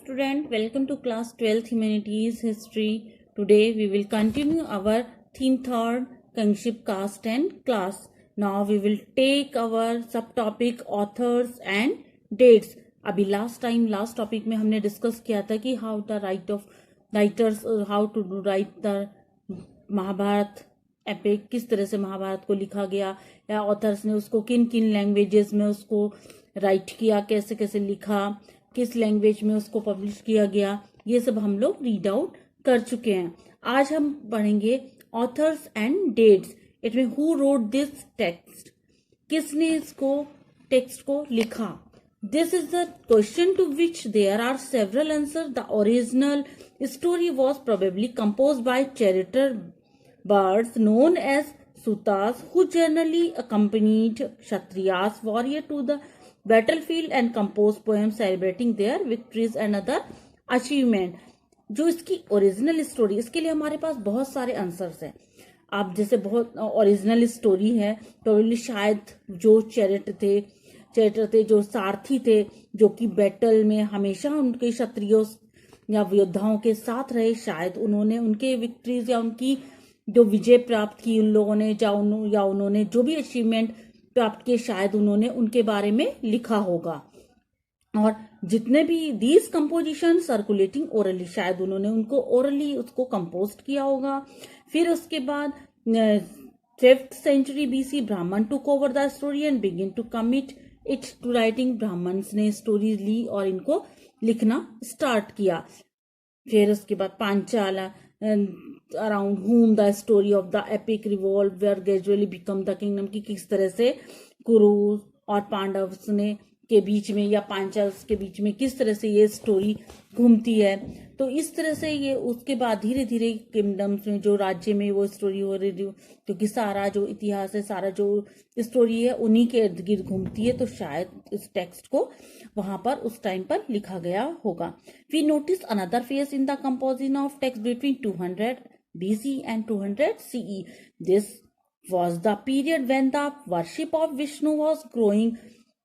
student, welcome to class 12th Humanities History. Today we will continue our theme third kingship, caste and class. Now we will take our subtopic authors and dates. अभी last topic में हमने discuss किया था कि how the right of writers, how to write the Mahabharata epic, किस तरह से महाभारत को लिखा गया या ऑथर्स ने उसको किन किन लैंग्वेजेस में उसको राइट किया, कैसे कैसे लिखा, किस लैंग्वेज में उसको पब्लिश किया गया, ये सब हम लोग रीड आउट कर चुके हैं. आज हम पढ़ेंगे authors and dates. It mean who wrote this text, किसने इसको टेक्स्ट को लिखा. This is the question to which there are several answers. The original story was probably composed by charioteer birds known as Sutas, who generally accompanied Kshatriyas warrior to the battlefield and composed poems celebrating their victories and other achievement. जो इसकी original story, इसके लिए हमारे पास बहुत सारे answers हैं. आप जैसे बहुत ओरिजिनल स्टोरी है, प्रोबेबली शायद जो चैरिटर थे, जो सारथी थे, जो कि बैटल में हमेशा उनके क्षत्रियों या योद्धाओं के साथ रहे, शायद उन्होंने उनके विक्ट्रीज या उनकी जो विजय प्राप्त की उन लोगों ने या उन्होंने जो भी अचीवमेंट प्राप्त किए, शायद उन्होंने उनके बारे में लिखा होगा. और जितने भी दीज कंपोजिशन सर्कुलेटिंग ओरली, शायद उन्होंने उनको ओरली उसको कंपोज किया होगा. फिर उसके बाद 5th century BC Brahman took over the story and begin to commit it to writing. Brahmans ने स्टोरीज ली और इनको लिखना स्टार्ट किया. फिर उसके बाद Panchal around whom the story of the epic revolved were gradually become the kingdom, की किस तरह से कुरु और पांडव्स ने के बीच में या पांचाल्स के बीच में किस तरह से ये स्टोरी घूमती है. तो इस तरह से ये उसके बाद धीरे धीरे किंगडम्स में जो राज्य में वो स्टोरी हो रही थी, क्योंकि सारा जो इतिहास है, सारा जो स्टोरी है उन्हीं के इर्द गिर्द घूमती है, तो शायद इस टेक्स्ट को वहां पर उस टाइम पर लिखा गया होगा. We notice another phase in the composition of text between 200 BC and 200 CE. This was the period when the worship of Vishnu was growing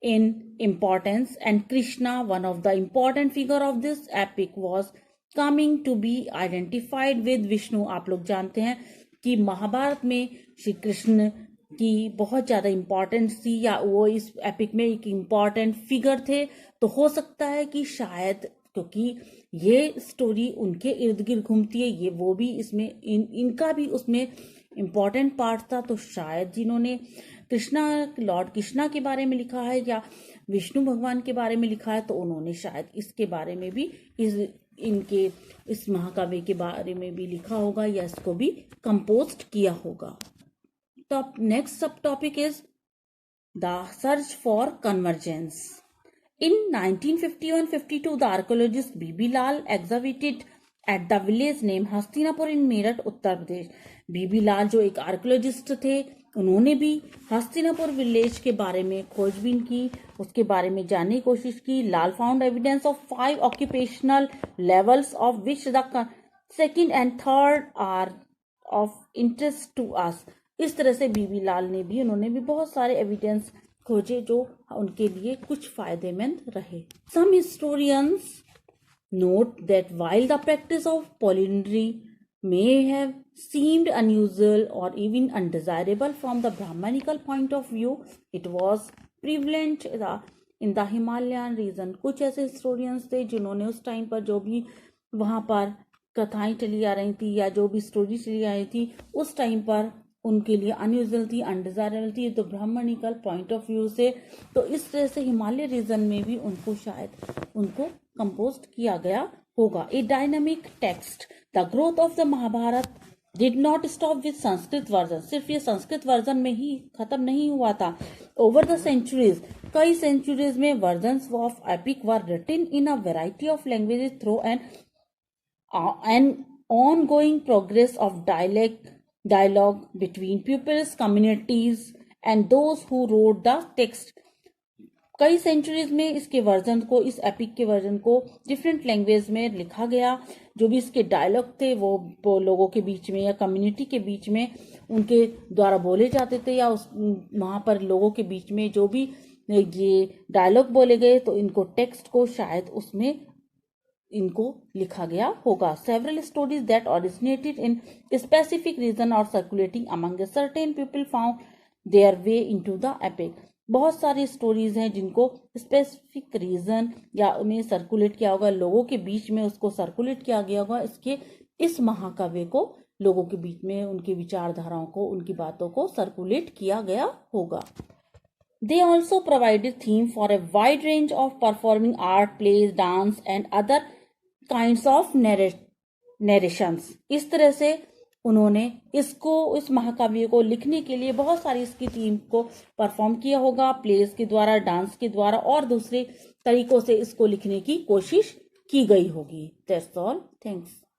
in importance, and Krishna, one of the important figure of this epic, was coming to be identified with Vishnu. आप लोग जानते हैं कि महाभारत में श्री कृष्ण की बहुत ज्यादा importance थी, या वो इस एपिक में एक इम्पोर्टेंट फिगर थे. तो हो सकता है कि शायद क्योंकि ये स्टोरी उनके इर्द गिर्द घूमती है, ये वो भी इसमें इनका भी उसमें इम्पोर्टेंट पार्ट था, तो शायद जिन्होंने लॉर्ड कृष्णा के बारे में लिखा है या विष्णु भगवान के बारे में लिखा है, तो उन्होंने शायद इसके बारे में भी इस महाकाव्य के बारे में भी लिखा होगा या इसको भी कंपोज किया होगा. तो नेक्स्ट सब topic is the search for convergence. In 1951-52, the archaeologist B.B. Lal excavated at the village named Hastinapur in Meerut, Uttar Pradesh. B.B. लाल जो एक आर्कियोलॉजिस्ट थे, उन्होंने भी हस्तिनापुर विलेज के बारे में खोजबीन की, उसके बारे में जानने की कोशिश की. Lal found evidence of 5 occupational levels of which the second and third are of interest to us. इस तरह से B.B. लाल ने भी, उन्होंने भी बहुत सारे एविडेंस खोजे जो उनके लिए कुछ फायदेमंद रहे. Some historians note that while the practice of polyandry may have seemed unusual or even undesirable from the Brahmanical point of view, it was prevalent in the Himalayan region. कुछ ऐसे historians थे जिन्होंने उस टाइम पर जो भी वहां पर कथाएं चली आ रही थी या जो भी स्टोरी चली आ रही थी, उस टाइम पर उनके लिए अनयूजुअल थी, अनडिजायरेबल थी, तो ब्राह्मणिकल पॉइंट ऑफ व्यू से. तो इस तरह से हिमालय रीजन में भी उनको कंपोज किया गया होगा. A dynamic text. The growth of the Mahabharata did not stop with Sanskrit version. सिर्फ ये संस्कृत वर्जन में ही खत्म नहीं हुआ था. ओवर द सेंचुरीज, कई सेंचुरीज में versions of epic were written in a variety of languages through an ongoing progress of dialogue between pupils, communities and those who wrote the text. कई सेंचुरीज में इसके वर्जन को, इस epic के version को different language में लिखा गया. जो भी इसके डायलॉग थे वो लोगों के बीच में या कम्युनिटी के बीच में उनके द्वारा बोले जाते थे, या वहां पर लोगों के बीच में जो भी ये डायलॉग बोले गए, तो इनको टेक्स्ट को शायद उसमें इनको लिखा गया होगा। Several stories that originated in specific region और circulating among certain people found their way into the epic. बहुत सारी स्टोरीज हैं जिनको स्पेसिफिक रीजन या उन्हें सर्कुलेट किया होगा, लोगों के बीच में उसको सर्कुलेट किया गया होगा। इस महाकाव्य को लोगों के बीच में उनकी विचारधाराओं को, उनकी बातों को सर्कुलेट किया गया होगा। They also provided theme for a wide range of performing art, plays, dance and other kinds of narrations। इस तरह से उन्होंने इस महाकाव्य को लिखने के लिए बहुत सारी इसकी थीम को परफॉर्म किया होगा, प्लेस के द्वारा, डांस के द्वारा और दूसरे तरीकों से इसको लिखने की कोशिश की गई होगी। That's all. Thanks.